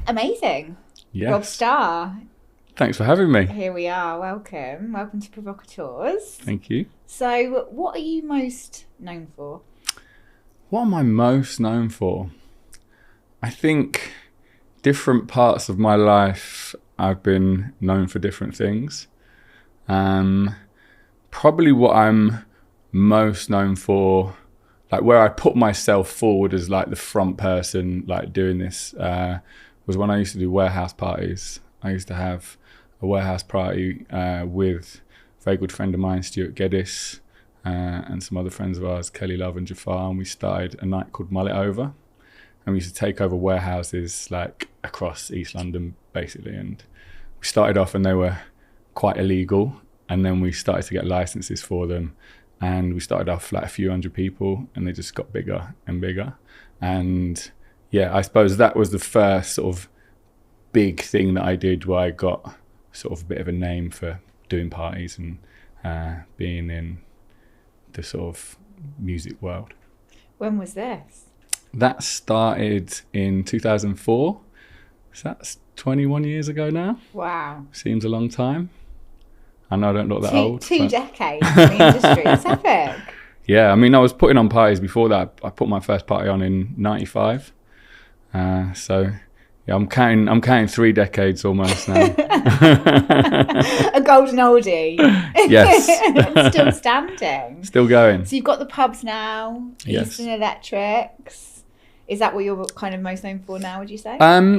Amazing. Yes. Rob Star. Thanks for having me. Here we are. Welcome. Welcome to Provocateurs. Thank you. So, what are you most known for? What am I most known for? I think different parts of my life I've been known for different things. Probably what I'm most known for, like where I put myself forward as like the front person, like doing this, was when I used to do warehouse parties. I used to have a warehouse party with a very good friend of mine, Stuart Geddes, and some other friends of ours, Kelly Love and Jafar, and we started a night called Mullet Over. And we used to take over warehouses like across East London, basically. And we started off and they were quite illegal. And then we started to get licenses for them. And we started off like a few hundred people and they just got bigger and bigger. And yeah, I suppose that was the first sort of big thing that I did where I got sort of a bit of a name for doing parties and being in the sort of music world. When was this? That started in 2004. So that's 21 years ago now. Wow. Seems a long time. I know I don't look that old. Two decades in the industry. It's epic. Yeah, I mean, I was putting on parties before that. I put my first party on in 95. So yeah, I'm counting 3 decades almost now. A golden oldie. Yes. Still standing. Still going. So you've got the pubs now, Yes. Eastern Electrics. Is that what you're kind of most known for now, would you say?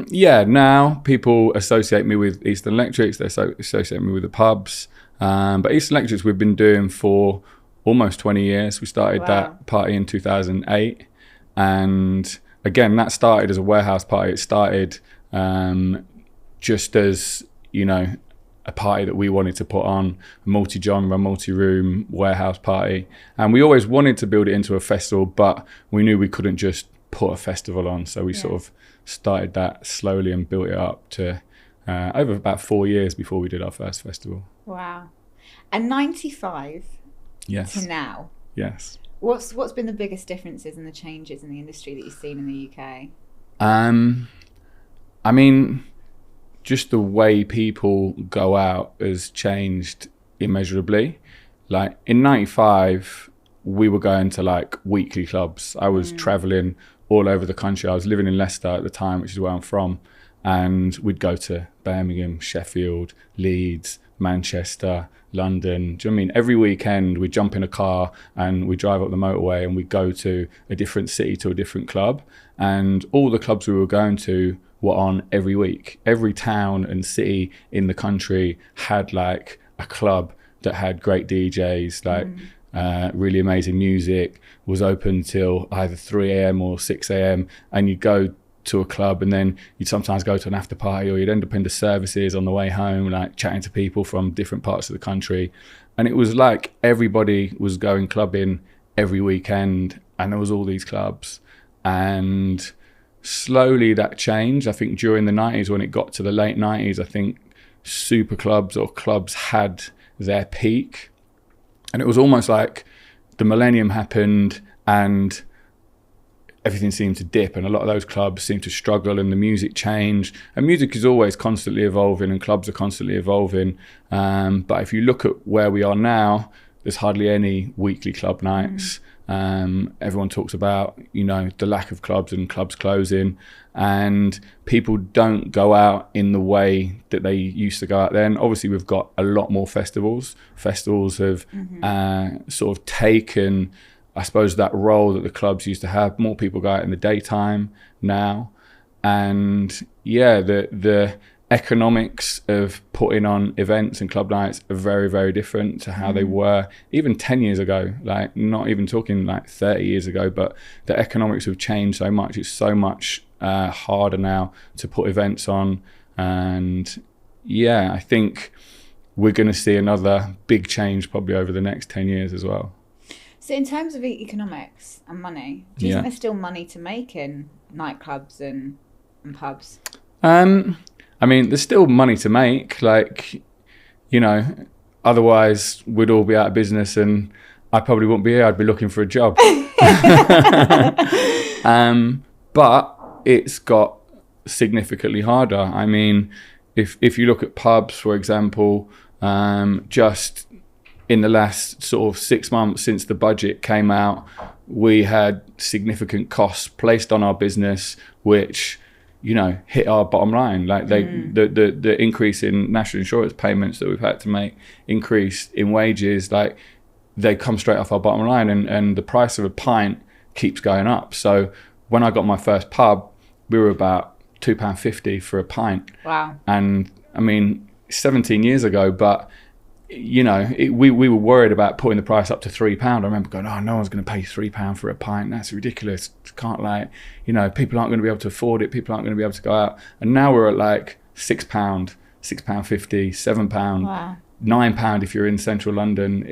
Yeah, now people associate me with Eastern Electrics. They associate me with the pubs. But Eastern Electrics we've been doing for almost 20 years. We started that party in 2008. And again, that started as a warehouse party. It started just as, you know, a party that we wanted to put on, a multi-genre, multi-room warehouse party. And we always wanted to build it into a festival, but we knew we couldn't just put a festival on. So we sort of started that slowly and built it up to over about 4 years before we did our first festival. Wow. And 95 to now. Yes. What's been the biggest differences and the changes in the industry that you've seen in the UK? I mean, just the way people go out has changed immeasurably. Like in 95, we were going to like weekly clubs. I was traveling all over the country. I was living in Leicester at the time, which is where I'm from. And we'd go to Birmingham, Sheffield, Leeds, Manchester, London. Do you know what I mean? Every weekend we'd jump in a car and we'd drive up the motorway and we'd go to a different city, to a different club. And all the clubs we were going to were on every week. Every town and city in the country had like a club that had great DJs, like really amazing music, was open till either 3 a.m. or 6 a.m. And you'd go to a club and then you'd sometimes go to an after party or you'd end up in the services on the way home, like chatting to people from different parts of the country. And it was like everybody was going clubbing every weekend and there was all these clubs. And slowly that changed. I think during the 90s, when it got to the late 90s, I think super clubs or clubs had their peak. And it was almost like the millennium happened and everything seemed to dip, and a lot of those clubs seemed to struggle, and the music changed. And music is always constantly evolving and clubs are constantly evolving. But if you look at where we are now, there's hardly any weekly club nights. Everyone talks about, you know, the lack of clubs and clubs closing, and people don't go out in the way that they used to go out then. Obviously, we've got a lot more festivals. Festivals have sort of taken, I suppose, that role that the clubs used to have. More people go out in the daytime now. And yeah, the economics of putting on events and club nights are very, very different to how they were even 10 years ago, like not even talking like 30 years ago, but the economics have changed so much. It's so much harder now to put events on. And yeah, I think we're going to see another big change probably over the next 10 years as well. So in terms of economics and money, do you think there's still money to make in nightclubs and pubs? I mean, there's still money to make, like, you know, otherwise we'd all be out of business and I probably wouldn't be here. I'd be looking for a job. But it's got significantly harder. I mean, if you look at pubs, for example, just in the last sort of 6 months since the budget came out, we had significant costs placed on our business, which, you know, hit our bottom line. Like the increase in national insurance payments that we've had to make, increase in wages, like they come straight off our bottom line, and the price of a pint keeps going up. So when I got my first pub, we were about £2.50 for a pint. Wow. And I mean, 17 years ago, but you know, we were worried about putting the price up to £3. I remember going, oh, no one's going to pay £3 for a pint. That's ridiculous. Can't, like, you know, people aren't going to be able to afford it. People aren't going to be able to go out. And now we're at like £6, £6.50, £7, wow. £9 if you're in central London.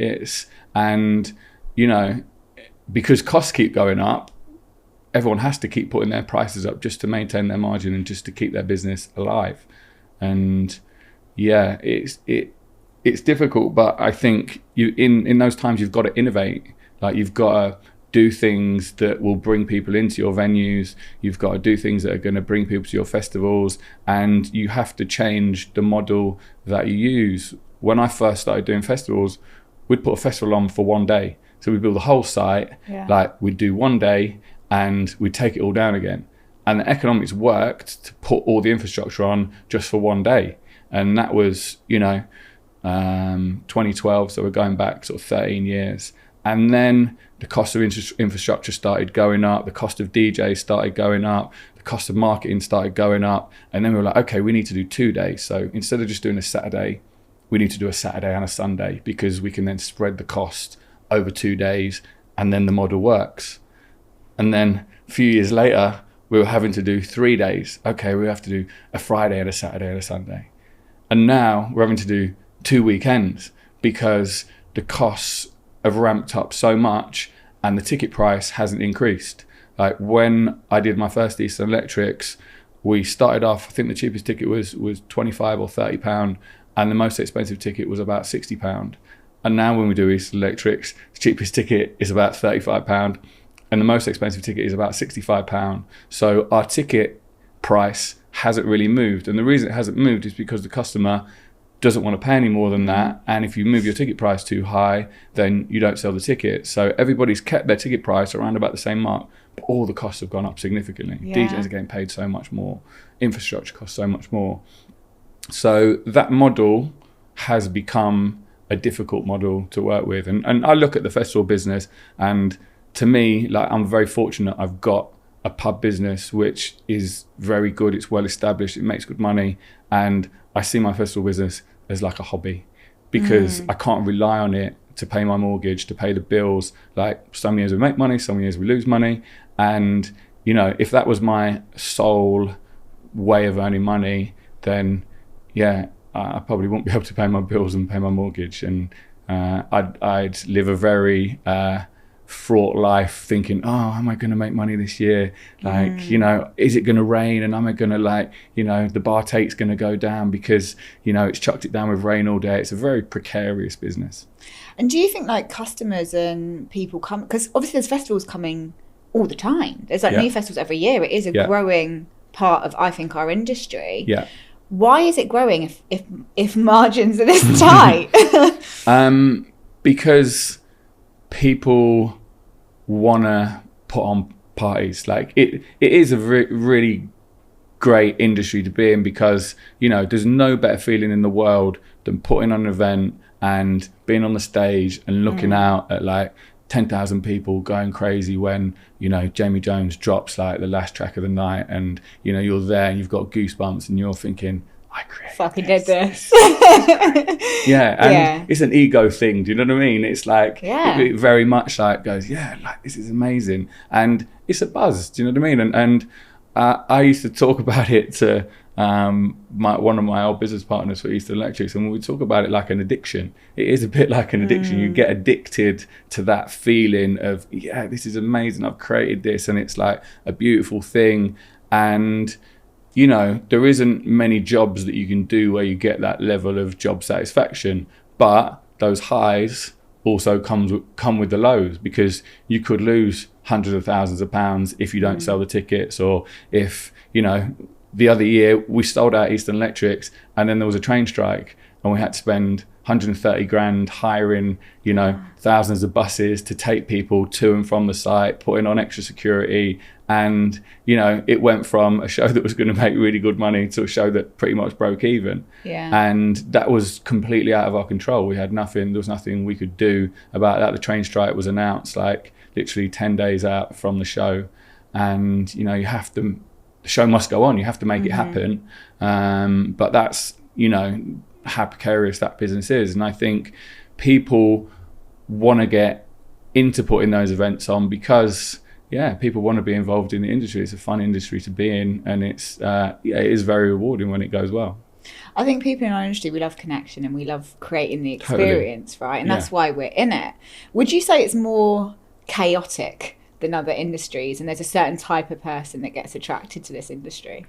And you know, because costs keep going up, everyone has to keep putting their prices up just to maintain their margin and just to keep their business alive. And yeah, it's difficult, but I think you in those times you've got to innovate. Like, you've got to do things that will bring people into your venues. You've got to do things that are going to bring people to your festivals, and you have to change the model that you use. When I first started doing festivals, we'd put a festival on for one day. So we'd build the whole site, like we'd do one day and we'd take it all down again. And the economics worked to put all the infrastructure on just for one day. And that was, you know, 2012, so we're going back sort of 13 years. And then the cost of infrastructure started going up, the cost of DJs started going up, the cost of marketing started going up. And then we were like, okay, we need to do 2 days. So instead of just doing a Saturday, we need to do a Saturday and a Sunday, because we can then spread the cost over 2 days, and then the model works. And then a few years later, we were having to do 3 days. Okay, we have to do a Friday and a Saturday and a Sunday. And now we're having to do 2 weekends, because the costs have ramped up so much and the ticket price hasn't increased. Like, when I did my first Eastern Electrics, we started off, I think the cheapest ticket was 25 or £30, and the most expensive ticket was about £60. And now when we do Eastern Electrics, the cheapest ticket is about £35 and the most expensive ticket is about £65. So our ticket price hasn't really moved. And the reason it hasn't moved is because the customer doesn't want to pay any more than that. And if you move your ticket price too high, then you don't sell the ticket. So everybody's kept their ticket price around about the same mark, but all the costs have gone up significantly. DJs are getting paid so much more. Infrastructure costs so much more. So that model has become a difficult model to work with. And I look at the festival business, and to me, like, I'm very fortunate. I've got a pub business which is very good. It's well established. It makes good money. And I see my festival business as like a hobby, because I can't rely on it to pay my mortgage, to pay the bills. Like, some years we make money, some years we lose money. And, you know, if that was my sole way of earning money, then yeah, I probably won't be able to pay my bills and pay my mortgage. And I'd live a very fraught life, thinking, oh, am I going to make money this year? Like, you know, is it going to rain? And am I going to, like, you know, the bar take's going to go down because, you know, it's chucked it down with rain all day. It's a very precarious business. And do you think, like, customers and people come, because obviously there's festivals coming all the time. There's like new festivals every year. It is a growing part of, I think, our industry. Yeah. Why is it growing if margins are this tight? Because people want to put on parties. Like, it is a really great industry to be in, because, you know, there's no better feeling in the world than putting on an event and being on the stage and looking out at like 10,000 people going crazy when, you know, Jamie Jones drops like the last track of the night, and, you know, you're there and you've got goosebumps and you're thinking, I created fucking did this. It's an ego thing. Do you know what I mean? It's like, it very much like goes, like, this is amazing. And it's a buzz. Do you know what I mean? And I used to talk about it to one of my old business partners for Eastern Electrics, and we would talk about it like an addiction. It is a bit like an addiction. You get addicted to that feeling of, this is amazing, I've created this, and it's like a beautiful thing. And, you know, there isn't many jobs that you can do where you get that level of job satisfaction, but those highs also come with the lows, because you could lose hundreds of thousands of pounds if you don't sell the tickets, or if, you know, the other year we sold out Eastern Electrics, and then there was a train strike, and we had to spend 130 grand hiring, you know, thousands of buses to take people to and from the site, putting on extra security. And, you know, it went from a show that was going to make really good money to a show that pretty much broke even. And that was completely out of our control. We had nothing, there was nothing we could do about that. The train strike was announced like literally 10 days out from the show. And, you know, the show must go on. You have to make it happen. But that's, you know, how precarious that business is. And I think people want to get into putting those events on because people want to be involved in the industry. It's a fun industry to be in, and it is very rewarding when it goes well. I think people in our industry, we love connection and we love creating the experience, right? And that's why we're in it. Would you say it's more chaotic than other industries, and there's a certain type of person that gets attracted to this industry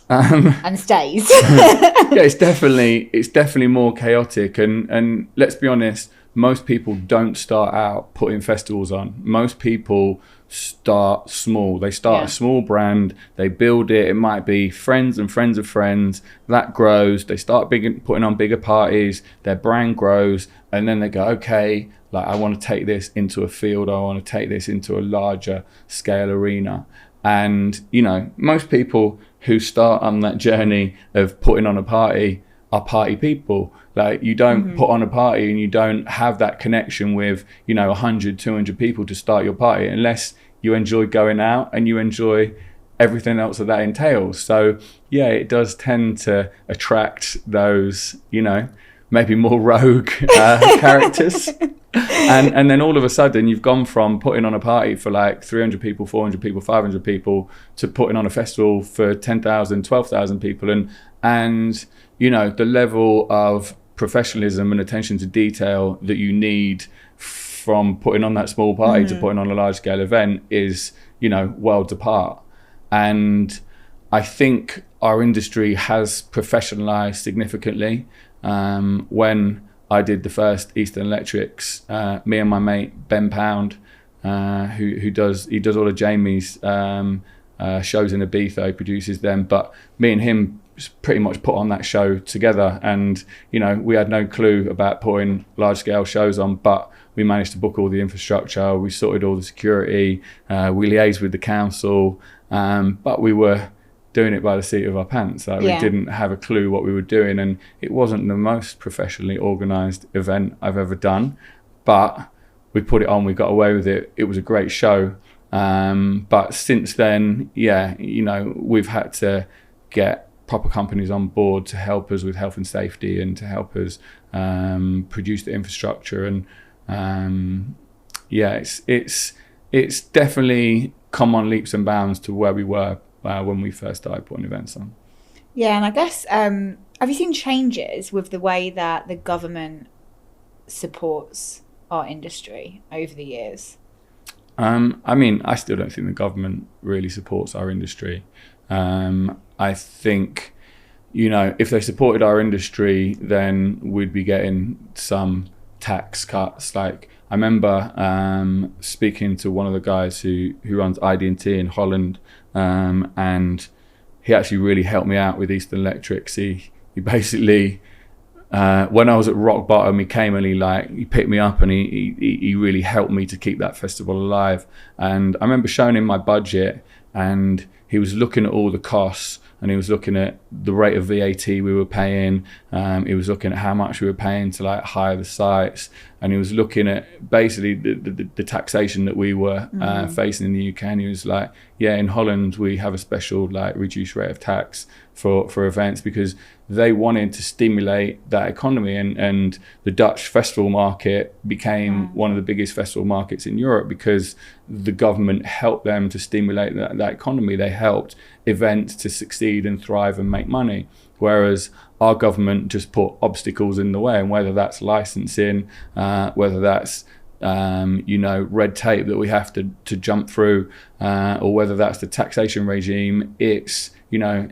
and stays? It's definitely more chaotic, and let's be honest, most people don't start out putting festivals on. Most people start small. They start a small brand, they build it. It might be friends and friends of friends. That grows. They start putting on bigger parties. Their brand grows, and then they go, okay, like I want to take this into a field. I want to take this into a larger scale arena. And, you know, most people who start on that journey of putting on a party are party people. Like, you don't put on a party and you don't have that connection with, you know, 100, 200 people to start your party unless you enjoy going out and you enjoy everything else that entails. So, yeah, it does tend to attract those, you know, maybe more rogue characters. And then all of a sudden you've gone from putting on a party for like 300 people, 400 people, 500 people to putting on a festival for 10,000, 12,000 people. And you know, the level of professionalism and attention to detail that you need from putting on that small party to putting on a large scale event is, you know, worlds apart. And I think our industry has professionalized significantly. When I did the first Eastern Electrics, me and my mate Ben Pound, who does all of Jamie's shows in Ibiza, he produces them, but me and him pretty much put on that show together. And, you know, we had no clue about putting large scale shows on, but we managed to book all the infrastructure, we sorted all the security, we liaised with the council, but we were doing it by the seat of our pants. Like, we didn't have a clue what we were doing, and it wasn't the most professionally organised event I've ever done, but we put it on, we got away with it, it was a great show. But since then, you know, we've had to get proper companies on board to help us with health and safety and to help us produce the infrastructure. And it's definitely come on leaps and bounds to where we were when we first started putting events on. Yeah, and I guess, have you seen changes with the way that the government supports our industry over the years? I mean, I still don't think the government really supports our industry. I think, you know, if they supported our industry, then we'd be getting some tax cuts. Like, I remember speaking to one of the guys who runs ID&T in Holland, and he actually really helped me out with Eastern Electrics. He basically, when I was at rock bottom, he came and he picked me up, and he really helped me to keep that festival alive. And I remember showing him my budget, and he was looking at all the costs, and he was looking at the rate of VAT we were paying. He was looking at how much we were paying to like hire the sites, and he was looking at basically the taxation that we were facing in the UK. And he was like, yeah, in Holland we have a special like reduced rate of tax for events, because they wanted to stimulate that economy. And the Dutch festival market became one of the biggest festival markets in Europe because the government helped them to stimulate that economy. They helped events to succeed and thrive and make money, whereas our government just put obstacles in the way. And whether that's licensing, whether that's you know, red tape that we have to jump through, or whether that's the taxation regime, it's, you know,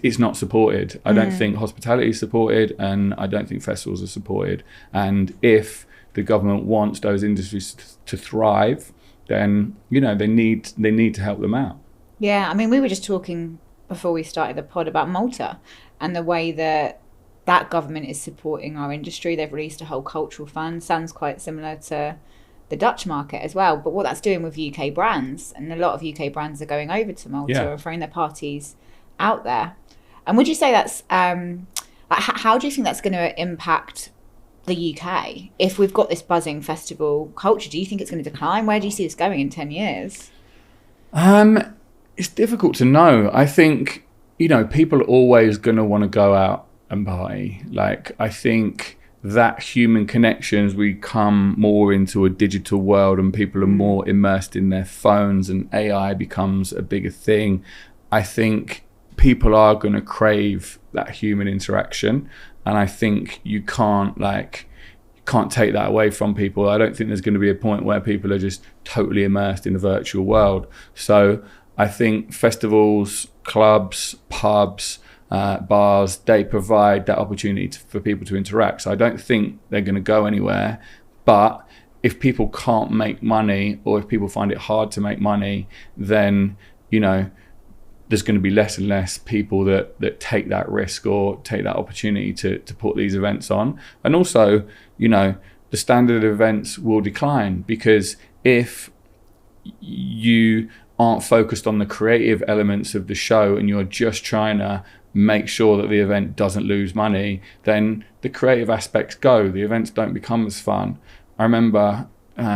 it's not supported. I don't think hospitality is supported, and I don't think festivals are supported. And if the government wants those industries to thrive, then, you know, they need to help them out. Yeah, I mean, we were just talking before we started the pod about Malta and the way that government is supporting our industry. They've released a whole cultural fund. Sounds quite similar to the Dutch market as well. But what that's doing with UK brands, and a lot of UK brands are going over to Malta and throwing their parties out there. And would you say that's, how do you think that's going to impact the UK? If we've got this buzzing festival culture, do you think it's going to decline? Where do you see this going in 10 years? It's difficult to know. I think, people are always going to want to go out and party. Like, I think that human connections, we come more into a digital world and people are more immersed in their phones and AI becomes a bigger thing. I think people are going to crave that human interaction, and I think you can't take that away from people. I don't think there's going to be a point where people are just totally immersed in the virtual world. So I think festivals, clubs, pubs, bars, they provide that opportunity for people to interact. So I don't think they're going to go anywhere. But if people can't make money, or if people find it hard to make money, then, there's going to be less and less people that take that risk or take that opportunity to put these events on. And also, the standard events will decline, because if you aren't focused on the creative elements of the show and you're just trying to make sure that the event doesn't lose money, then the creative aspects go. The events don't become as fun. I remember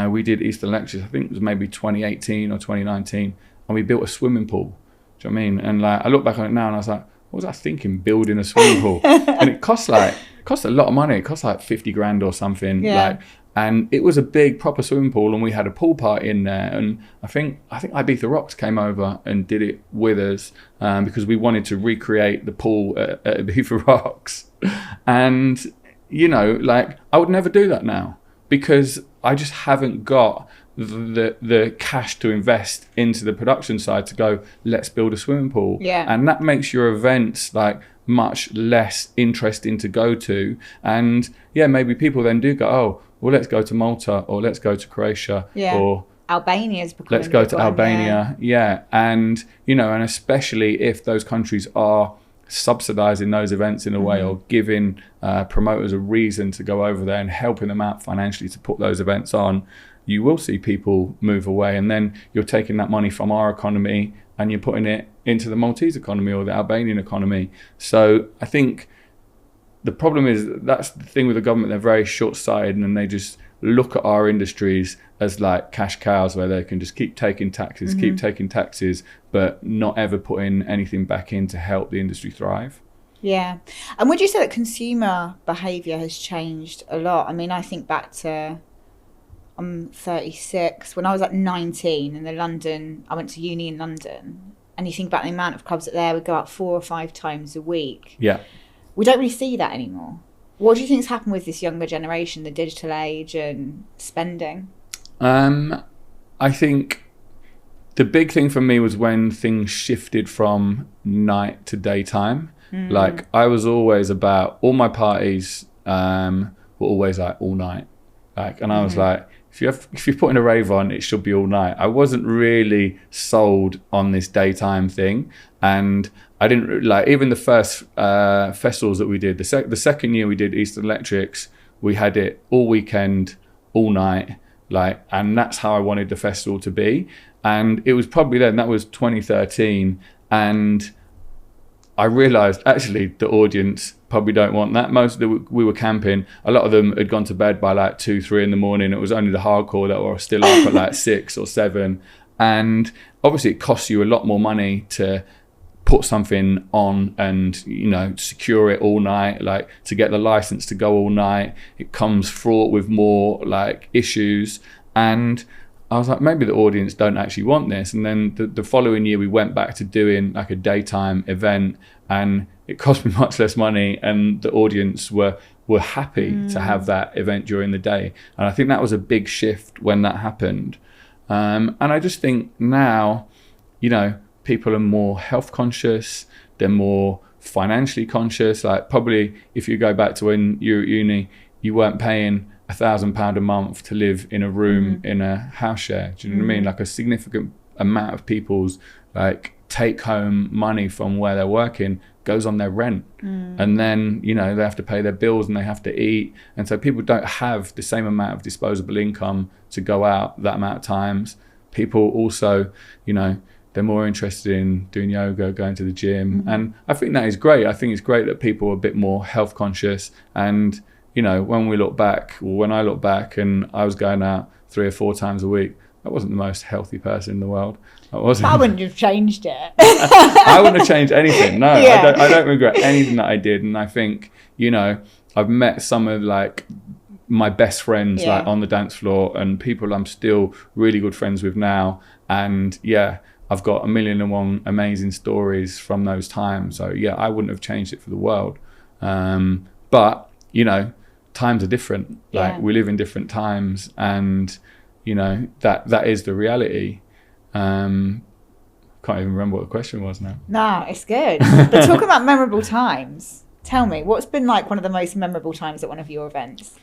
we did Eastern Electrics, I think it was maybe 2018 or 2019, and we built a swimming pool. Do you know what I mean? And I look back on it now and I was like, what was I thinking building a swimming pool? And it cost a lot of money. It cost like 50 grand or something. And it was a big proper swimming pool, and we had a pool party in there. And I think Ibiza Rocks came over and did it with us because we wanted to recreate the pool at Ibiza Rocks. And, I would never do that now, because I just haven't got the cash to invest into the production side to go, let's build a swimming pool. And that makes your events much less interesting to go to. And maybe people then do go, oh, well, let's go to Malta, or let's go to Croatia, or Albania's becoming let's go to Albania. And and especially if those countries are subsidizing those events in a way, or giving promoters a reason to go over there and helping them out financially to put those events on, you will see people move away. And then you're taking that money from our economy and you're putting it into the Maltese economy or the Albanian economy. So I think the problem is, that's the thing with the government, they're very short-sighted, and they just look at our industries as like cash cows, where they can just keep taking taxes, but not ever putting anything back in to help the industry thrive. Yeah. And would you say that consumer behaviour has changed a lot? I mean, I think back to, I'm 36, when I was 19 I went to uni in London, and you think about the amount of clubs that there would go out 4 or 5 times a week. Yeah. We don't really see that anymore. What do you think's happened with this younger generation, the digital age and spending? I think the big thing for me was when things shifted from night to daytime. Like, I was always about, all my parties were always all night. And I was like, if you're putting a rave on, it should be all night. I wasn't really sold on this daytime thing. And I didn't even the first festivals that we did. The second year we did Eastern Electrics, we had it all weekend, all night, and that's how I wanted the festival to be. And it was probably then, that was 2013, and I realised actually the audience probably don't want that. We were camping, a lot of them had gone to bed by 2, 3 in the morning. It was only the hardcore that were still up at 6 or 7, and obviously it costs you a lot more money to put something on and secure it all night, to get the license to go all night. It comes fraught with more issues, and I was like, maybe the audience don't actually want this. And then the following year we went back to doing a daytime event, and it cost me much less money, and the audience were happy to have that event during the day. And I think that was a big shift when that happened. And I just think now, people are more health conscious, they're more financially conscious. Probably if you go back to when you were at uni, you weren't paying £1,000 a month to live in a room in a house share. Do you know what I mean? A significant amount of people's take home money from where they're working goes on their rent. And then, you know, they have to pay their bills and they have to eat. And so people don't have the same amount of disposable income to go out that amount of times. People also, you know, they're more interested in doing yoga, going to the gym. And I think that is great. I think it's great that people are a bit more health conscious. And, you know, when we look back, or when I look back and I was going out 3 or 4 times a week, I wasn't the most healthy person in the world. I wouldn't have changed it. I wouldn't have changed anything. No, I don't regret anything that I did. And I think, you know, I've met some of like my best friends like on the dance floor, and people I'm still really good friends with now. And yeah, I've got 1,000,001 amazing stories from those times. So yeah, I wouldn't have changed it for the world. But, you know, times are different. Like we live in different times, and you know, that is the reality. Can't even remember what the question was now. No, it's good. But talking about memorable times, tell me, what's been like one of the most memorable times at one of your events?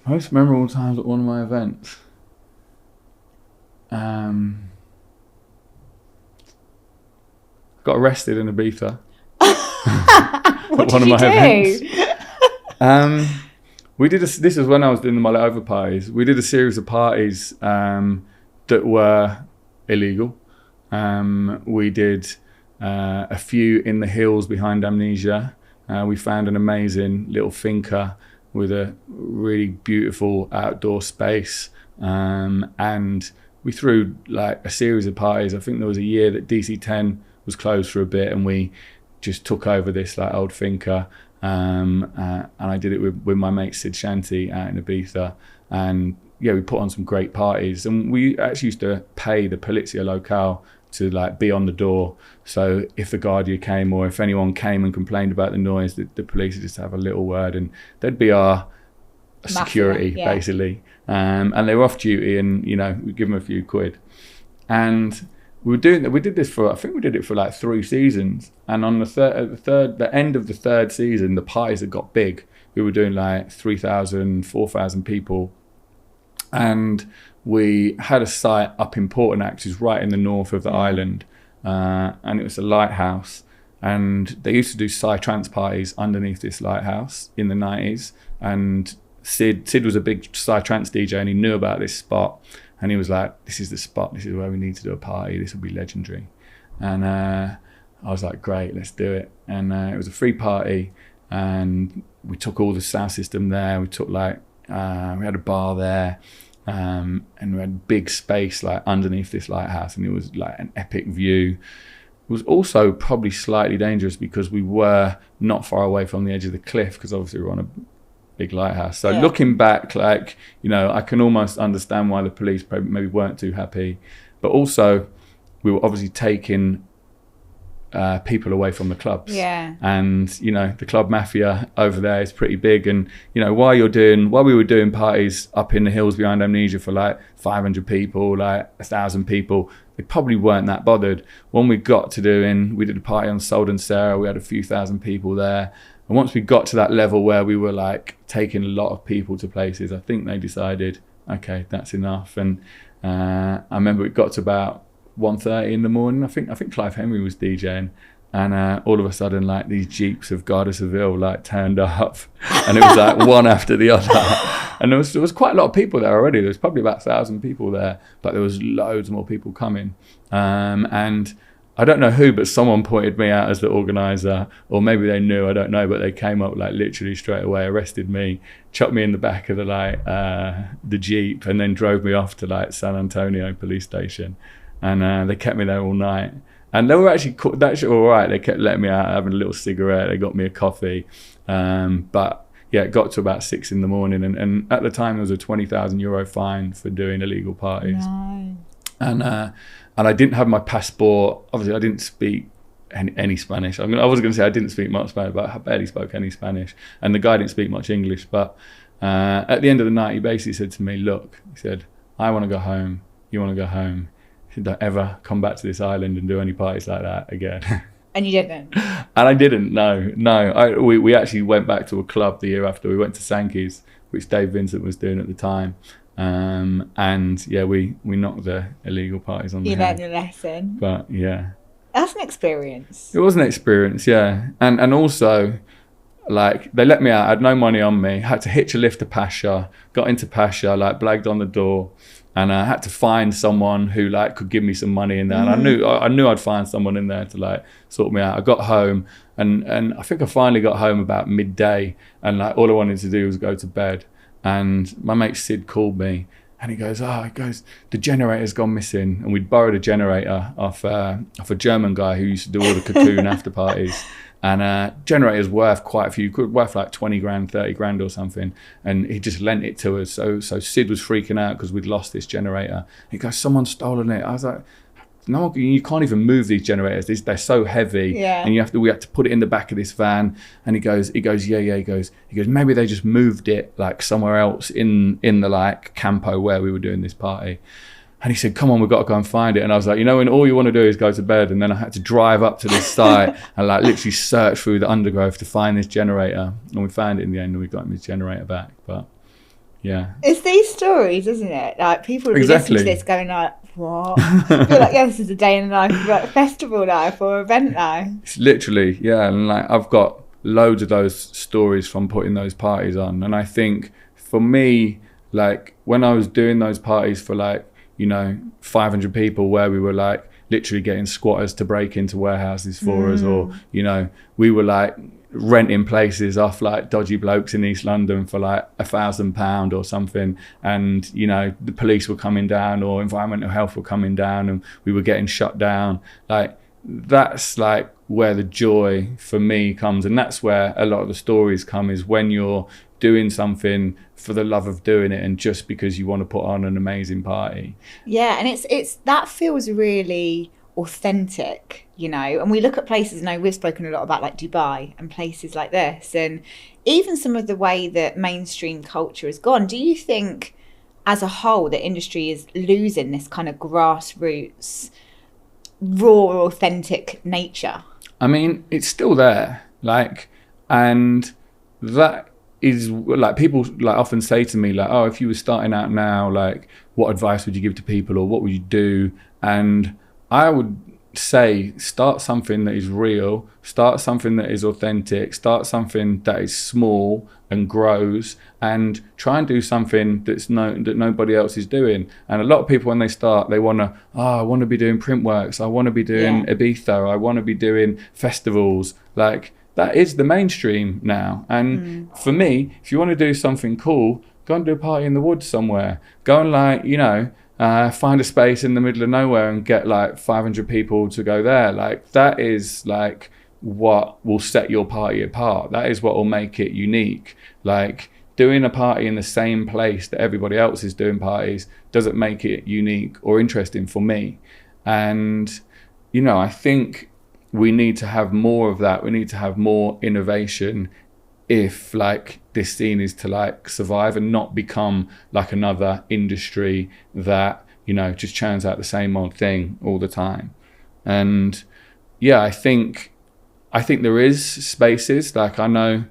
Most memorable times at one of my events? Got arrested in Ibiza. What did you do? We did this was when I was doing the mullet over parties. We did a series of parties that were illegal. We did a few in the hills behind Amnesia. We found an amazing little finca with a really beautiful outdoor space. And we threw like a series of parties. I think there was a year that DC-10 was closed for a bit, and we just took over this like old finca. And I did it with my mate Sid Shanti out in Ibiza, and yeah, we put on some great parties, and we actually used to pay the Polizia Locale to like be on the door, so if the Guardia came or if anyone came and complained about the noise, the police would just have a little word and they'd be our security basically, and they were off duty, and you know, we'd give them a few quid. And we did this for, I think we did it for like 3 seasons. And on the end of the 3rd season, the parties had got big. We were doing like 3,000, 4,000 people. And we had a site up in Portinac, which is right in the north of the island. And it was a lighthouse. And they used to do psytrance parties underneath this lighthouse in the 90s. And Sid was a big psytrance DJ, and he knew about this spot. And he was like, this is the spot, this is where we need to do a party, this will be legendary. And I was like, great, let's do it. And it was a free party, and we took all the sound system there. We took like, we had a bar there, and we had a big space like underneath this lighthouse, and it was like an epic view. It was also probably slightly dangerous because we were not far away from the edge of the cliff, because obviously we were on a big lighthouse. So looking back, like, you know, I can almost understand why the police maybe weren't too happy. But also, we were obviously taking people away from the clubs. Yeah. And, you know, the club mafia over there is pretty big. And, you know, while we were doing parties up in the hills behind Amnesia for like 500 people, like 1,000 people, they probably weren't that bothered. When we got to we did a party on Solden Sarah, we had a few thousand people there. And once we got to that level where we were like taking a lot of people to places, I think they decided, okay, that's enough. And I remember it got to about 1:30 in the morning. I think Clive Henry was DJing, and all of a sudden, like, these jeeps of Garda Seville like turned up, and it was like one after the other. And there was quite a lot of people there already. There was probably about 1,000 people there, but there was loads more people coming. And I don't know who, but someone pointed me out as the organizer, or maybe they knew, I don't know, but they came up like literally straight away, arrested me, chucked me in the back of the Jeep, and then drove me off to like San Antonio police station. And they kept me there all night. And they were actually all right. They kept letting me out, having a little cigarette. They got me a coffee. But yeah, it got to about 6 in the morning. And at the time, there was a €20,000 fine for doing illegal parties. No. And I didn't have my passport. Obviously, I didn't speak any Spanish. I was going to say I didn't speak much Spanish, but I barely spoke any Spanish. And the guy didn't speak much English. But at the end of the night, he basically said to me, look, he said, I want to go home. You want to go home. He said, don't ever come back to this island and do any parties like that again. And you didn't? And I didn't, no. We actually went back to a club the year after. We went to Sankey's, which Dave Vincent was doing at the time. And yeah, we knocked the illegal parties on the head. You learned your lesson. But yeah. That's an experience. It was an experience, yeah. And also, like, they let me out. I had no money on me. Had to hitch a lift to Pasha. Got into Pasha, like, blagged on the door. And I had to find someone who, like, could give me some money in there. And I knew I'd find someone in there to, like, sort me out. I got home, and I think I finally got home about midday. And, like, all I wanted to do was go to bed. And my mate Sid called me. And he goes, the generator's gone missing. And we'd borrowed a generator off a German guy who used to do all the Cocoon after parties. And generator's worth quite a few, worth like 20 grand, 30 grand or something. And he just lent it to us. So Sid was freaking out because we'd lost this generator. He goes, someone's stolen it. I was like, no, you can't even move these generators. They're so heavy. Yeah. And we had to put it in the back of this van. And he goes, yeah. He goes, maybe they just moved it like somewhere else in the like campo where we were doing this party. And he said, come on, we've got to go and find it. And I was like, when all you want to do is go to bed. And then I had to drive up to this site and like literally search through the undergrowth to find this generator. And we found it in the end, and we got his generator back. But yeah. It's these stories, isn't it? Like, people will be listening to this going like, what? I feel like, this is a day in the life of like festival life or event life. It's literally, yeah. And like, I've got loads of those stories from putting those parties on. And I think for me, like, when I was doing those parties for like, 500 people, where we were like literally getting squatters to break into warehouses for us, or we were like renting places off like dodgy blokes in East London for like £1,000 or something, and the police were coming down or environmental health were coming down, and we were getting shut down. Like, that's like where the joy for me comes, and that's where a lot of the stories come, is when you're doing something for the love of doing it and just because you want to put on an amazing party. Yeah, and it's that feels really authentic, and we look at places, we've spoken a lot about like Dubai and places like this, and even some of the way that mainstream culture has gone. Do you think as a whole the industry is losing this kind of grassroots, raw, authentic nature? I mean, it's still there, like, and that is like, people like often say to me like, if you were starting out now, like, what advice would you give to people, or what would you do? And I would say, start something that is real, start something that is authentic, start something that is small and grows, and try and do something that nobody else is doing. And a lot of people, when they start, they want to, I want to be doing print works, I want to be doing Ibiza, I want to be doing festivals. Like, that is the mainstream now. And for me, if you want to do something cool, go and do a party in the woods somewhere. Go and like, find a space in the middle of nowhere and get like 500 people to go there. Like, that is like what will set your party apart. That is what will make it unique. Like, doing a party in the same place that everybody else is doing parties doesn't make it unique or interesting for me. And, I think we need to have more of that. We need to have more innovation if like this scene is to like survive and not become like another industry that, just churns out the same old thing all the time. And yeah, I think there is spaces, like, I know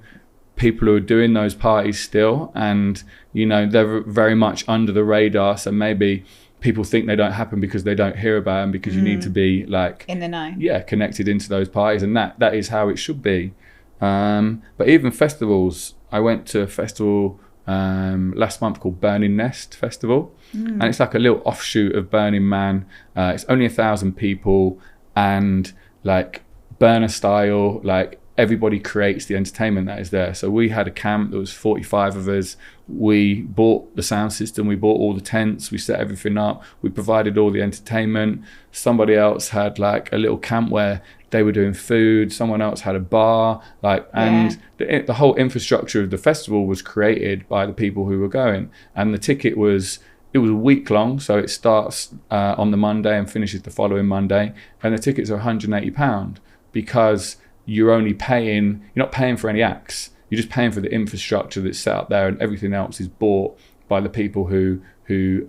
people who are doing those parties still, and they're very much under the radar, so maybe people think they don't happen because they don't hear about them, because you need to be like in the know, connected into those parties, and that is how it should be. But even festivals, I went to a festival last month called Burning Nest Festival, and it's like a little offshoot of Burning Man. It's only 1,000 people, and like burner style, like everybody creates the entertainment that is there. So we had a camp, there was 45 of us. We bought the sound system, we bought all the tents, we set everything up, we provided all the entertainment. Somebody else had like a little camp where they were doing food, someone else had a bar, and the whole infrastructure of the festival was created by the people who were going. And the ticket was a week long, so it starts on the Monday and finishes the following Monday, and the tickets are £180 because you're not paying for any acts, you're just paying for the infrastructure that's set up there, and everything else is bought by the people who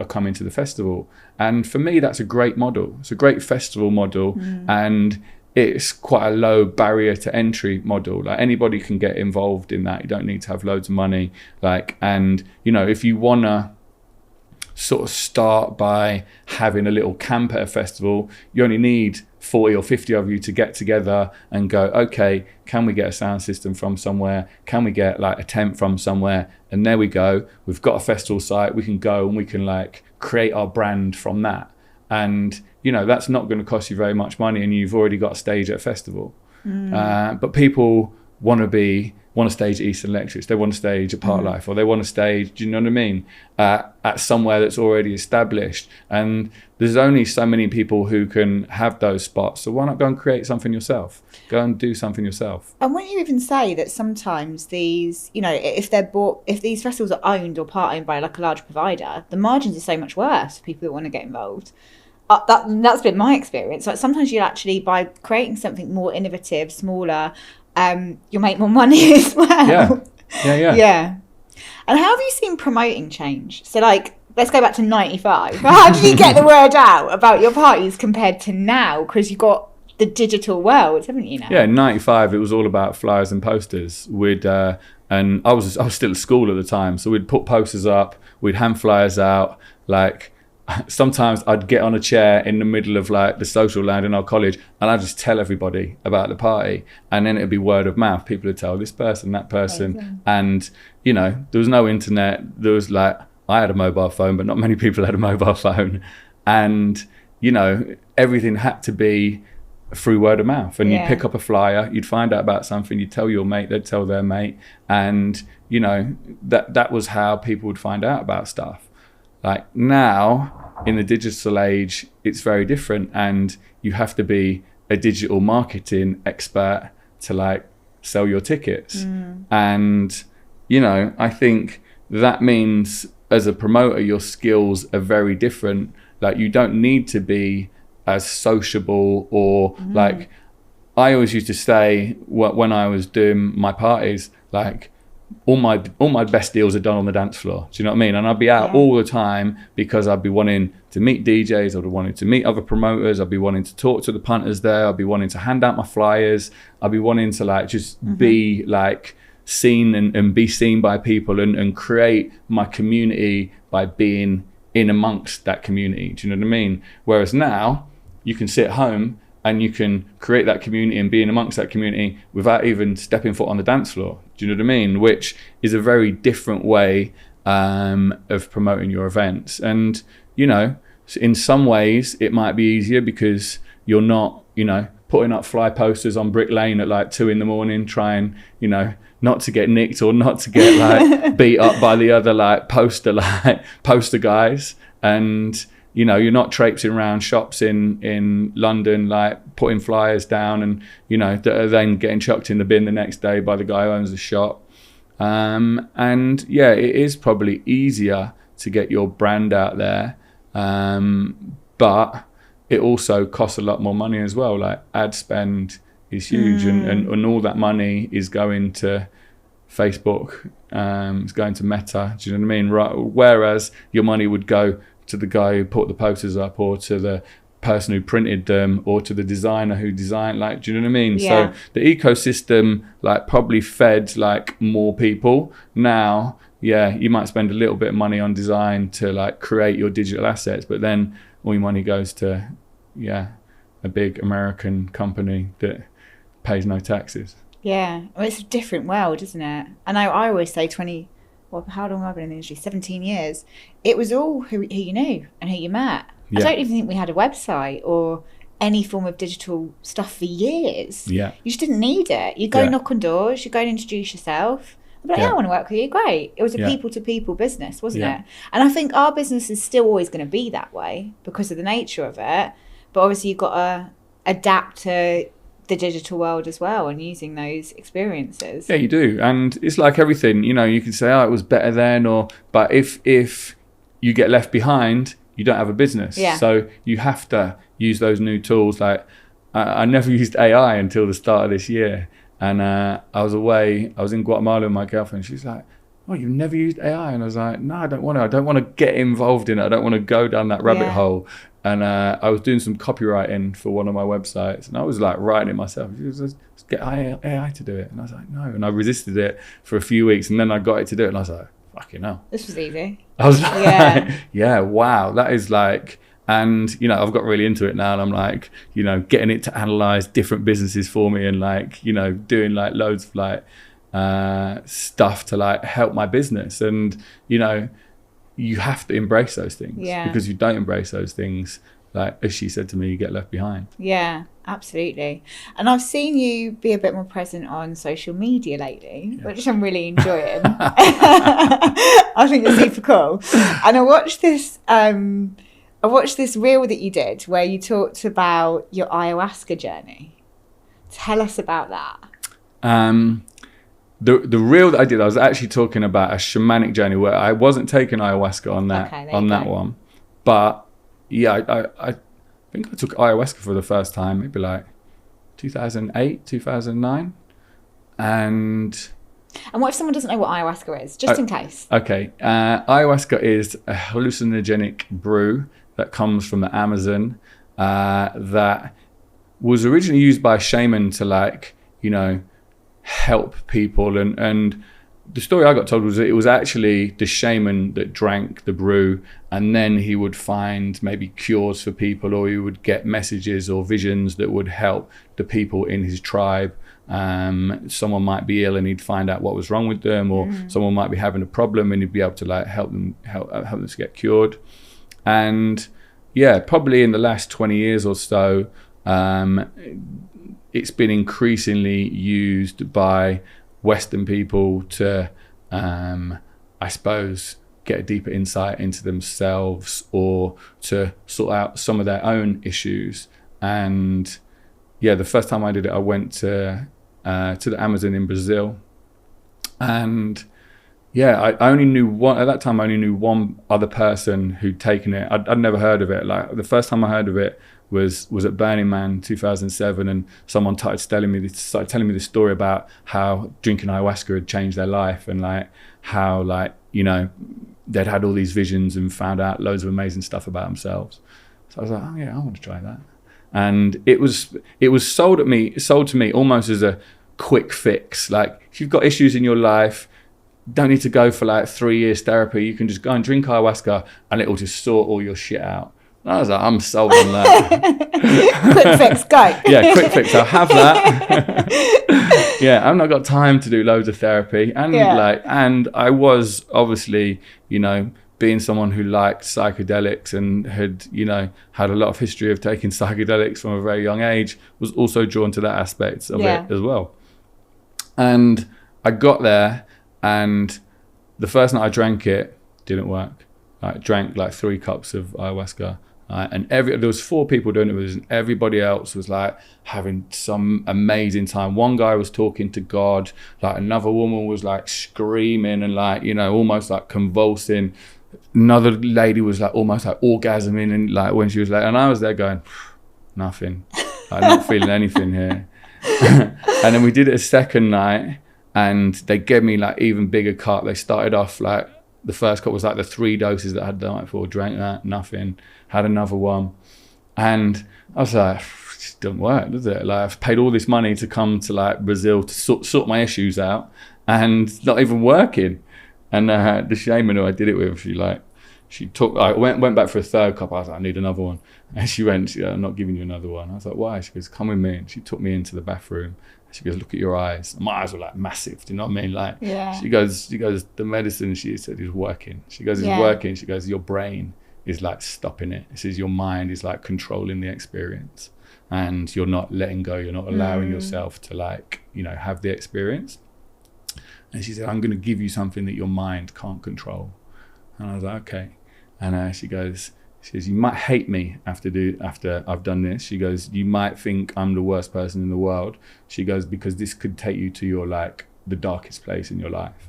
are coming to the festival. And for me, that's a great model. It's a great festival model, and it's quite a low barrier to entry model. Like, anybody can get involved in that. You don't need to have loads of money. Like, and if you wanna sort of start by having a little camp at a festival. You only need 40 or 50 of you to get together and go, okay, can we get a sound system from somewhere? Can we get like a tent from somewhere? And there we go. We've got a festival site. We can go and we can like create our brand from that. And, you know, that's not going to cost you very much money, and you've already got a stage at a festival. But people want to stage at Eastern Electrics, they want to stage at Park Life, or they want to stage, do you know what I mean, at somewhere that's already established. And there's only so many people who can have those spots, so why not go and create something yourself? Go and do something yourself. And wouldn't you even say that sometimes these, you know, if these festivals are owned or part-owned by like a large provider, the margins are so much worse for people that want to get involved. That's been my experience. Like sometimes you actually, by creating something more innovative, smaller, you'll make more money as well. Yeah. And how have you seen promoting change? So like, let's go back to 95. How did you get the word out about your parties compared to now? Because you've got the digital world, haven't you now? Yeah, in 95, it was all about flyers and posters. And I was still at school at the time, so we'd put posters up, we'd hand flyers out, like, sometimes I'd get on a chair in the middle of like the social land in our college, and I'd just tell everybody about the party, and then it'd be word of mouth. People would tell this person, that person. Amazing. And, you know, there was no internet. There was like, I had a mobile phone, but not many people had a mobile phone. And, you know, everything had to be through word of mouth. And you'd pick up a flyer, you'd find out about something, you'd tell your mate, they'd tell their mate. And, you know, that was how people would find out about stuff. Like now, in the digital age, it's very different, and you have to be a digital marketing expert to like sell your tickets. And, you know, I think that means as a promoter, your skills are very different. Like you don't need to be as sociable or like, I always used to say when I was doing my parties, like, all my best deals are done on the dance floor. Do you know what I mean? And I'd be out all the time because I'd be wanting to meet DJs, I'd be wanting to meet other promoters, I'd be wanting to talk to the punters there, I'd be wanting to hand out my flyers, I'd be wanting to like just be like seen and be seen by people and create my community by being in amongst that community. Do you know what I mean? Whereas now you can sit home and you can create that community and be in amongst that community without even stepping foot on the dance floor. Do you know what I mean? Which is a very different way of promoting your events. And, you know, in some ways it might be easier because you're not, you know, putting up fly posters on Brick Lane at like 2 a.m, trying, you know, not to get nicked or not to get like beat up by the other like poster guys. And, you know, you're not traipsing around shops in London, like putting flyers down and, you know, that are then getting chucked in the bin the next day by the guy who owns the shop. And yeah, it is probably easier to get your brand out there. But it also costs a lot more money as well. Like ad spend is huge and all that money is going to Facebook, it's going to Meta, do you know what I mean? Right. Whereas your money would go to the guy who put the posters up, or to the person who printed them, or to the designer who designed, like, do you know what I mean? So the ecosystem like probably fed like more people. Now, yeah, you might spend a little bit of money on design to like create your digital assets, but then all your money goes to, a big American company that pays no taxes. Yeah, well, it's a different world, isn't it? And I always say how long have I been in the industry? 17 years. It was all who you knew and who you met. I don't even think we had a website or any form of digital stuff for years. Yeah. You just didn't need it. You go knock on doors, you go and introduce yourself. I'd be like, I want to work with you. Great. It was a people-to-people business, wasn't it? And I think our business is still always going to be that way because of the nature of it. But obviously you've got to adapt to the digital world as well and using those experiences. Yeah, you do. And it's like everything, you know, you can say, it was better then, but if you get left behind, you don't have a business. Yeah. So you have to use those new tools. Like I never used AI until the start of this year. And I was in Guatemala with my girlfriend. She's like, oh, you've never used AI? And I was like, no, I don't want to. I don't want to get involved in it. I don't want to go down that rabbit hole. And I was doing some copywriting for one of my websites, and I was like writing it myself. She was, let's get AI to do it. And I was like, no. And I resisted it for a few weeks, and then I got it to do it, and I was like, fucking hell. This was easy. I was like, yeah, wow, that is like, and, you know, I've got really into it now, and I'm like, you know, getting it to analyze different businesses for me, and like, you know, doing like loads of like stuff to like help my business. And, you know, you have to embrace those things, because you don't embrace those things, like as she said to me, you get left behind. Yeah, absolutely. And I've seen you be a bit more present on social media lately, which I'm really enjoying. I think it's super cool. And I watched this reel that you did where you talked about your ayahuasca journey. Tell us about that. The reel that I did, I was actually talking about a shamanic journey where I wasn't taking ayahuasca on that one, but yeah, I think I took ayahuasca for the first time maybe like 2008, 2009, and what if someone doesn't know what ayahuasca is, just in case? Okay, ayahuasca is a hallucinogenic brew that comes from the Amazon, that was originally used by a shaman to, like, you know, help people, and the story I got told was that it was actually the shaman that drank the brew, and then he would find maybe cures for people, or he would get messages or visions that would help the people in his tribe. Someone might be ill and he'd find out what was wrong with them, or someone might be having a problem and he'd be able to like help them to get cured. And yeah, probably in the last 20 years or so, it's been increasingly used by Western people to, I suppose, get a deeper insight into themselves, or to sort out some of their own issues. And yeah, the first time I did it, I went to the Amazon in Brazil, and yeah, I only knew one at that time. I only knew one other person who'd taken it. I'd never heard of it. Like the first time I heard of it was at Burning Man 2007, and someone started telling me this story about how drinking ayahuasca had changed their life, and like how, like, you know, they'd had all these visions and found out loads of amazing stuff about themselves. So I was like, oh yeah, I want to try that. And it was sold to me almost as a quick fix. Like, if you've got issues in your life, don't need to go for like 3 years therapy. You can just go and drink ayahuasca and it will just sort all your shit out. And I was like, I'm sold on that. Quick fix, go. Yeah, quick fix. I'll have that. Yeah, I've not got time to do loads of therapy. And and I was obviously, you know, being someone who liked psychedelics and had, you know, had a lot of history of taking psychedelics from a very young age, was also drawn to that aspect of it as well. And I got there, and the first night I drank it, didn't work. I drank like 3 cups of ayahuasca, and there was 4 people doing it with us, and everybody else was like having some amazing time. One guy was talking to God, like another woman was like screaming and like, you know, almost like convulsing. Another lady was like almost like orgasming, and like when she was like, and I was there going, nothing, like not feeling anything here. And then we did it a second night, and they gave me like even bigger cup. They started off like, the first cup was like the 3 doses that I had the night before, drank that, nothing, had another one. And I was like, it just doesn't work, does it? Like, I've paid all this money to come to like Brazil to sort my issues out, and it's not even working. And the shaman who I did it with, she took, I went back for a 3rd cup. I was like, I need another one. And she went, I'm not giving you another one. I was like, why? She goes, come with me. And she took me into the bathroom. She goes, look at your eyes. And my eyes were like massive. Do you know what I mean? Like, she goes, the medicine, she said, is working. She goes, it's working. She goes, your brain is like stopping it. It says your mind is like controlling the experience, and you're not letting go. You're not allowing yourself to, like, you know, have the experience. And she said, I'm going to give you something that your mind can't control. And I was like, okay. And she says, you might hate me after I've done this. She goes, you might think I'm the worst person in the world. She goes, because this could take you to your, like, the darkest place in your life.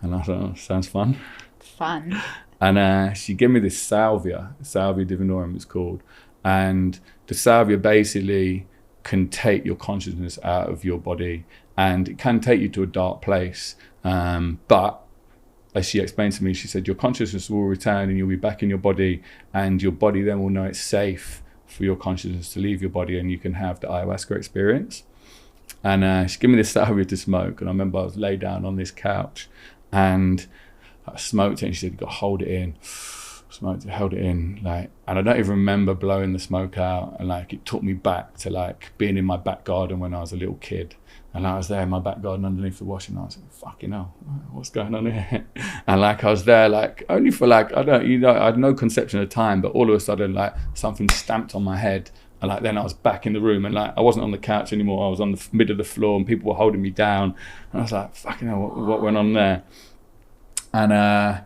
And I thought, oh, sounds fun. Fun. And she gave me this salvia divinorum it's called. And the salvia basically can take your consciousness out of your body, and it can take you to a dark place. But as she explained to me, she said, your consciousness will return and you'll be back in your body, and your body then will know it's safe for your consciousness to leave your body, and you can have the ayahuasca experience. And she gave me this salvia to smoke, and I remember I was laid down on this couch, and I smoked it, and she said, you got to hold it in. Smoked it, held it in, like, and I don't even remember blowing the smoke out, and like it took me back to like being in my back garden when I was a little kid, and I was there in my back garden underneath the washing, and I was like, fucking hell, what's going on here? And like I was there like only for like, I had no conception of time, but all of a sudden like something stamped on my head, and like then I was back in the room, and like I wasn't on the couch anymore, I was on the mid of the floor, and people were holding me down, and I was like, fucking hell, what went on there? And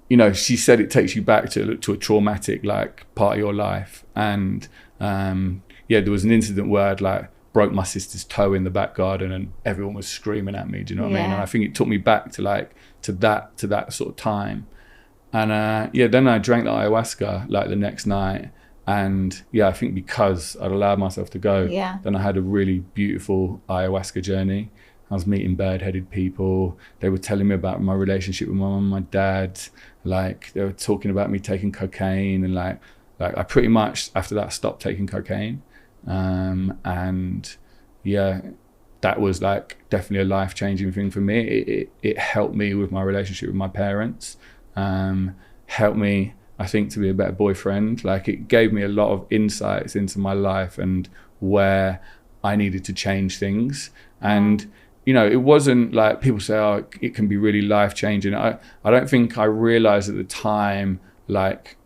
you know, she said it takes you back to a traumatic like part of your life, and there was an incident where I'd like broke my sister's toe in the back garden, and everyone was screaming at me. Do you know what I mean? And I think it took me back to like to that sort of time. And then I drank the ayahuasca like the next night, and I think because I'd allowed myself to go, then I had a really beautiful ayahuasca journey. I was meeting bird-headed people. They were telling me about my relationship with my mum and my dad. Like they were talking about me taking cocaine, and like I pretty much after that stopped taking cocaine. And that was like definitely a life-changing thing for me. It helped me with my relationship with my parents. Helped me, I think, to be a better boyfriend. Like it gave me a lot of insights into my life and where I needed to change things. And you know, it wasn't like people say, oh, it can be really life-changing. I don't think I realized at the time, like,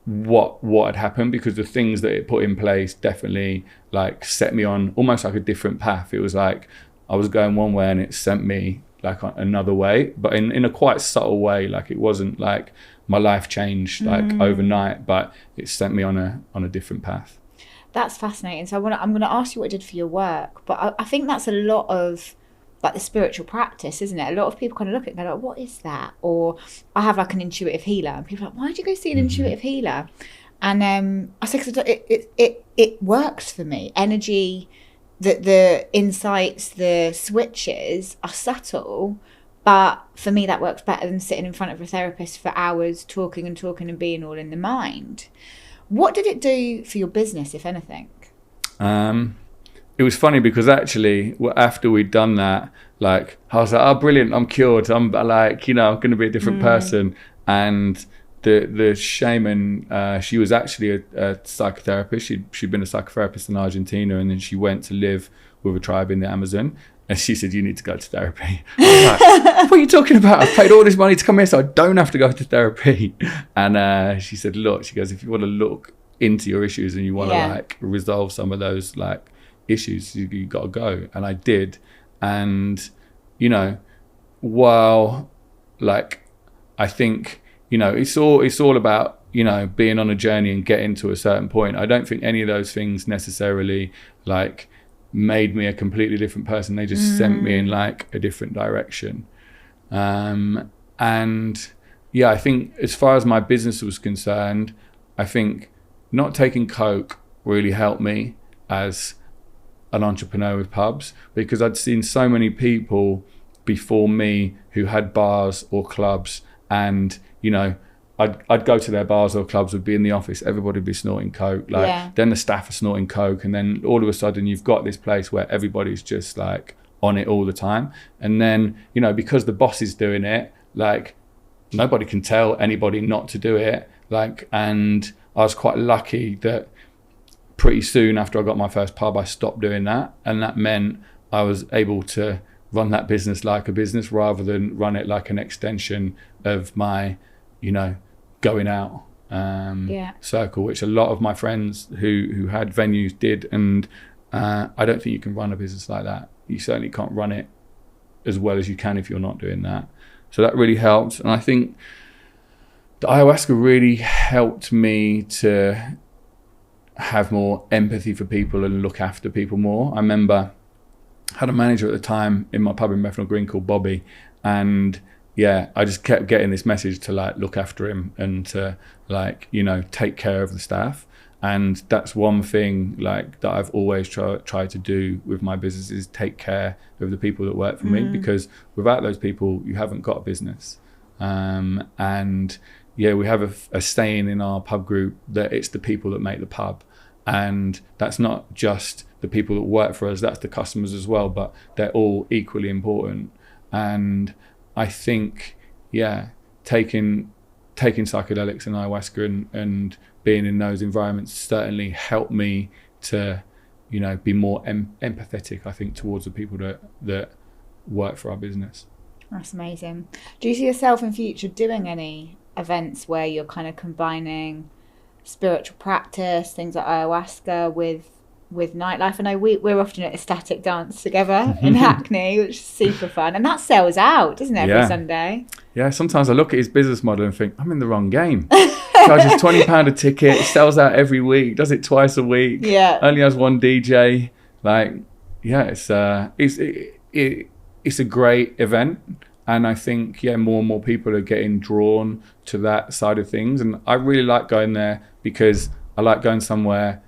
what had happened, because the things that it put in place definitely, like, set me on almost like a different path. It was like I was going one way and it sent me, like, another way, but in a quite subtle way. Like, it wasn't like my life changed, like, overnight, but it sent me on a different path. That's fascinating. So I'm going to ask you what it did for your work, but I think that's a lot of like the spiritual practice, isn't it? A lot of people kind of look at it and go like, what is that? Or I have like an intuitive healer, and people are like, why do you go see an intuitive healer? And I said, because it works for me. Energy, the insights, the switches are subtle, but for me that works better than sitting in front of a therapist for hours talking and being all in the mind. What did it do for your business, if anything? It was funny because actually after we'd done that, like I was like, oh, brilliant, I'm cured. I'm like, you know, I'm going to be a different person. And the shaman, she was actually a psychotherapist. She'd been a psychotherapist in Argentina, and then she went to live with a tribe in the Amazon. And she said, you need to go to therapy. I was like, what are you talking about? I've paid all this money to come here so I don't have to go to therapy. And she said, look, she goes, if you want to look into your issues and you want to like resolve some of those like issues, you got to go. And I did. And, you know, while like, I think, you know, it's all about, you know, being on a journey and getting to a certain point. I don't think any of those things necessarily like made me a completely different person. They just sent me in like a different direction. And I think as far as my business was concerned, I think not taking coke really helped me as an entrepreneur with pubs, because I'd seen so many people before me who had bars or clubs, and you know, I'd go to their bars or clubs, would be in the office, everybody would be snorting coke, like then the staff are snorting coke, and then all of a sudden you've got this place where everybody's just like on it all the time. And then, you know, because the boss is doing it, like nobody can tell anybody not to do it. Like, and I was quite lucky that pretty soon after I got my first pub, I stopped doing that, and that meant I was able to run that business like a business rather than run it like an extension of my, you know, going out circle, which a lot of my friends who had venues did. And I don't think you can run a business like that. You certainly can't run it as well as you can if you're not doing that. So that really helped. And I think the ayahuasca really helped me to have more empathy for people and look after people more. I remember I had a manager at the time in my pub in Bethnal Green called Bobby, and I just kept getting this message to like look after him and to like, you know, take care of the staff. And that's one thing like that I've always tried to do with my business, is take care of the people that work for me, because without those people, you haven't got a business. And we have a saying in our pub group that it's the people that make the pub. And that's not just the people that work for us, that's the customers as well, but they're all equally important. And I think, taking psychedelics and ayahuasca and being in those environments certainly helped me to, be more empathetic, I think, towards the people that work for our business. That's amazing. Do you see yourself in future doing any events where you're kind of combining spiritual practice, things like ayahuasca with nightlife? I know we're often at Ecstatic Dance together in Hackney, which is super fun, and that sells out, doesn't it, every Sunday? Yeah, sometimes I look at his business model and think, I'm in the wrong game. Charges £20 a ticket, sells out every week, does it twice a week, only has one DJ. It's a great event, and I think more and more people are getting drawn to that side of things, and I really like going there because I like going somewhere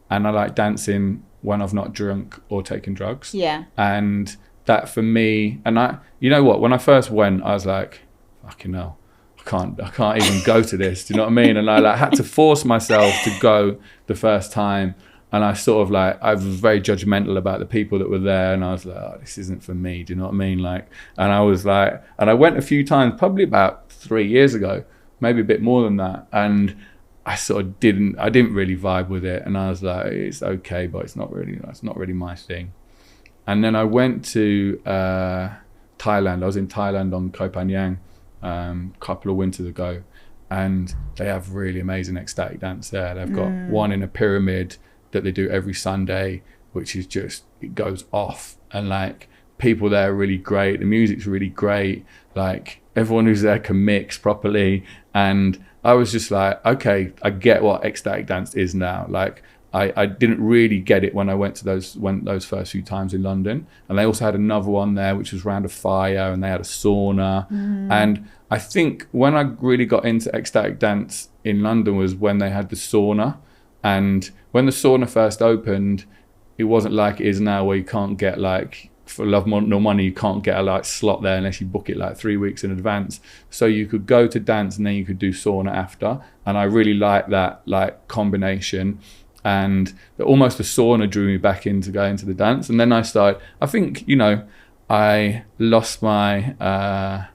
and I like dancing when I've not drunk or taken drugs. And that for me, and when I first went, I was like, fucking hell, I can't even go to this. Do you know what I mean? And I had to force myself to go the first time. And I sort of I was very judgmental about the people that were there. And I was like, oh, this isn't for me. Do you know what I mean? And I was and I went a few times, probably about 3 years ago, maybe a bit more than that. And I didn't really vibe with it. And I was like, it's okay, but it's not really my thing. And then I went to Thailand. I was in Thailand on Koh Phangan a couple of winters ago, and they have really amazing ecstatic dance there. They've got one in a pyramid that they do every Sunday, which is just, it goes off, and people there are really great. The music's really great. Everyone who's there can mix properly, and I was just like, okay, I get what ecstatic dance is now. I didn't really get it when I went to those first few times in London. And they also had another one there, which was around a fire, and they had a sauna. And I think when I really got into ecstatic dance in London was when they had the sauna. And when the sauna first opened, it wasn't like it is now, where you can't get for love nor money, you can't get a slot there unless you book it 3 weeks in advance. So you could go to dance and then you could do sauna after. And I really like that combination. And almost the sauna drew me back into going to the dance. And then I think, I lost my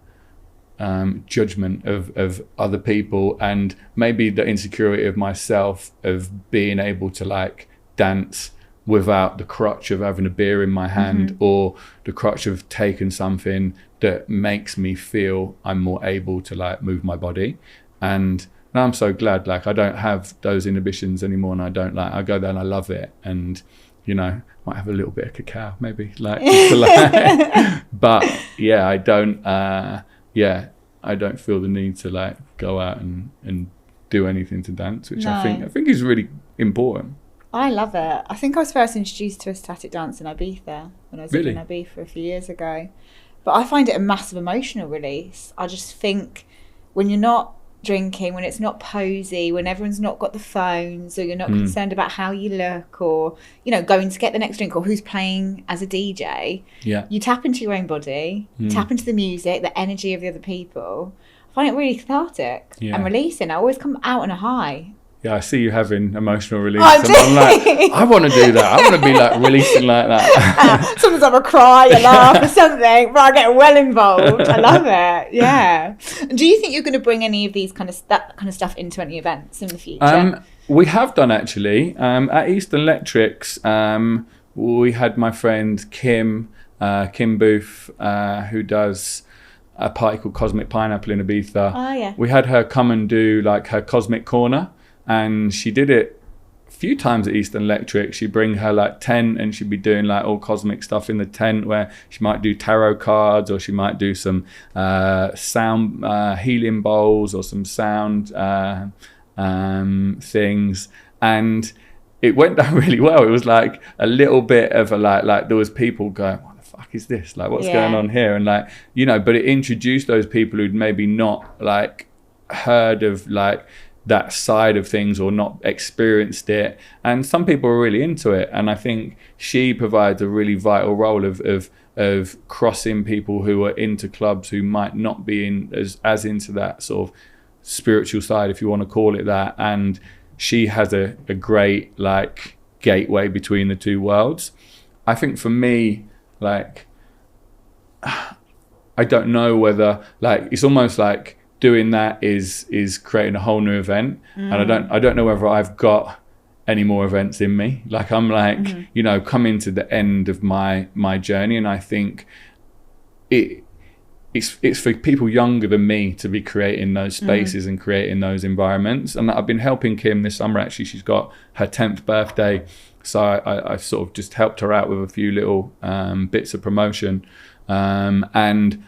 judgment of other people, and maybe the insecurity of myself of being able to dance without the crutch of having a beer in my hand, or the crutch of taking something that makes me feel I'm more able to move my body. And now I'm so glad I don't have those inhibitions anymore, and I go there and I love it, and might have a little bit of cacao maybe but I don't feel the need to go out and do anything to dance, which I think is really important. I love it. I think I was first introduced to ecstatic dance in Ibiza when I was living in Ibiza a few years ago, but I find it a massive emotional release. I just think when you're not drinking, when it's not posy, when everyone's not got the phones, or you're not concerned about how you look, or going to get the next drink, or who's playing as a DJ, you tap into your own body, tap into the music, the energy of the other people. I find it really cathartic and releasing. I always come out on a high. I see you having emotional release. I'm I want to do that. I want to be releasing like that. Sometimes I cry, I laugh or something, but I get well involved. I love it. Yeah. Do you think you're going to bring any of these that kind of stuff into any events in the future? We have done, actually. At East Electrics, we had my friend Kim Booth, who does a party called Cosmic Pineapple in Ibiza. Oh, yeah. We had her come and do her Cosmic Corner. And she did it a few times at Eastern Electric. She'd bring her tent, and she'd be doing all cosmic stuff in the tent, where she might do tarot cards, or she might do some sound healing bowls, or some sound things. And it went down really well. It was a little bit of there was people going, what the fuck is this? What's going on here? And but it introduced those people who'd maybe not heard of that side of things, or not experienced it, and some people are really into it. And I think she provides a really vital role of crossing people who are into clubs who might not be as into that sort of spiritual side, if you want to call it that. And she has a great gateway between the two worlds. I think for me, I I don't know whether, like, it's almost like doing that is creating a whole new event. And I don't know whether I've got any more events in me. Like, I'm like, you know, coming to the end of my journey. And I think it's for people younger than me to be creating those spaces and creating those environments. And I've been helping Kim this summer, actually. She's got her 10th birthday. So I sort of just helped her out with a few little bits of promotion. And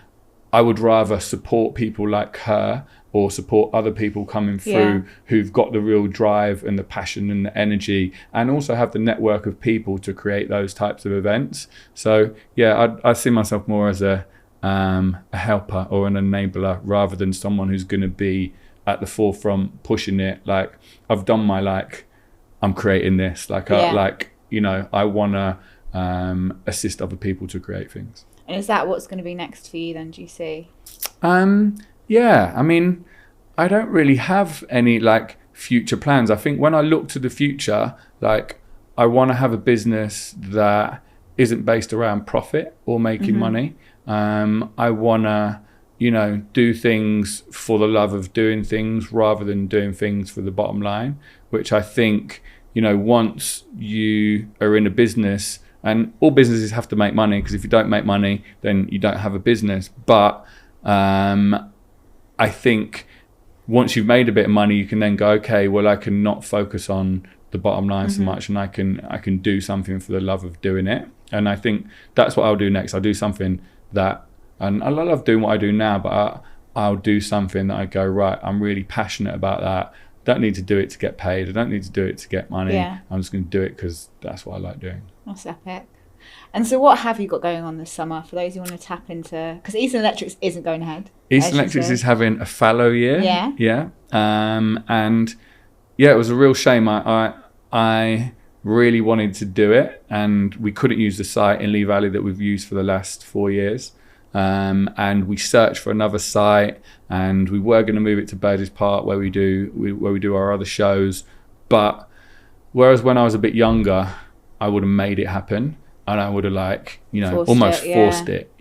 I would rather support people like her or support other people coming through who've got the real drive and the passion and the energy, and also have the network of people to create those types of events. So yeah, I see myself more as a helper or an enabler rather than someone who's going to be at the forefront pushing it. Like, I've done my, like, I'm creating this, like, you know, I want to assist other people to create things. And is that what's going to be next for you then, do you see? Yeah, I mean, I don't really have any, like, future plans. I think when I look to the future, like, I want to have a business that isn't based around profit or making money. I want to, you know, do things for the love of doing things rather than doing things for the bottom line, which I think, you know, once you are in a business, and all businesses have to make money, because if you don't make money, then you don't have a business. But I think once you've made a bit of money, you can then go, okay, well, I can not focus on the bottom line so much, and I can do something for the love of doing it. And I think that's what I'll do next. I'll do something that, and I love doing what I do now, but I'll do something that I go, right, I'm really passionate about that. Don't need to do it to get paid. I don't need to do it to get money. I'm just going to do it because that's what I like doing. That's epic. And so what have you got going on this summer for those who want to tap into, because Eastern Electrics isn't going ahead. Eastern Electrics is having a fallow year. And yeah, it was a real shame. I really wanted to do it, and we couldn't use the site in Lee Valley that we've used for the last 4 years. And we searched for another site, and we were going to move it to Burgess Park where we do our other shows. But whereas when I was a bit younger, I would have made it happen, and I would have, like, you know, forced it,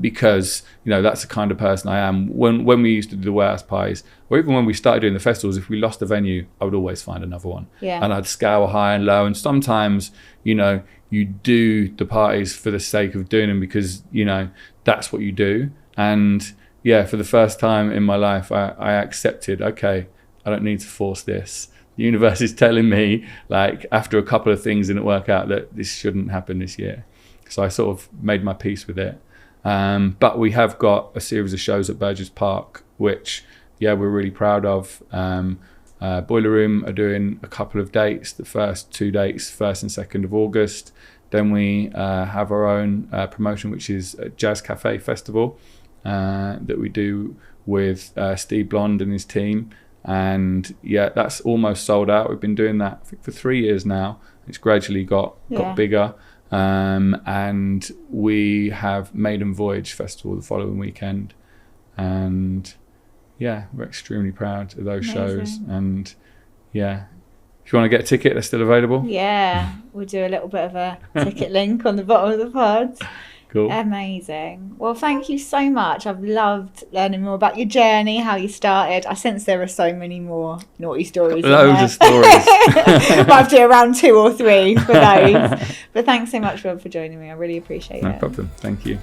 because, you know, that's the kind of person I am. When we used to do the warehouse parties, or even when we started doing the festivals, if we lost a venue, I would always find another one. And I'd scour high and low, and sometimes, you know, you do the parties for the sake of doing them because, you know, that's what you do. And yeah, for the first time in my life, I accepted, okay, I don't need to force this. The universe is telling me, like, after a couple of things didn't work out, that this shouldn't happen this year. So I sort of made my peace with it. But we have got a series of shows at Burgess Park, which, yeah, we're really proud of. Boiler Room are doing a couple of dates, the first 2 dates, 1st and 2nd of August. Then we have our own promotion, which is a Jazz Cafe Festival that we do with Steve Blond and his team. And yeah, that's almost sold out. We've been doing that, I think, for 3 years now. It's gradually got bigger. And we have Maiden Voyage Festival the following weekend. And yeah, we're extremely proud of those shows. And yeah, if you want to get a ticket, they're still available. Yeah, we'll do a little bit of a ticket link on the bottom of the pod. Cool. Amazing. Well, thank you so much. I've loved learning more about your journey, how you started. I sense there are so many more naughty stories. Loads of stories. Might have to do around 2 or 3 for those. But thanks so much, Rob, for joining me. I really appreciate it. No problem. Thank you.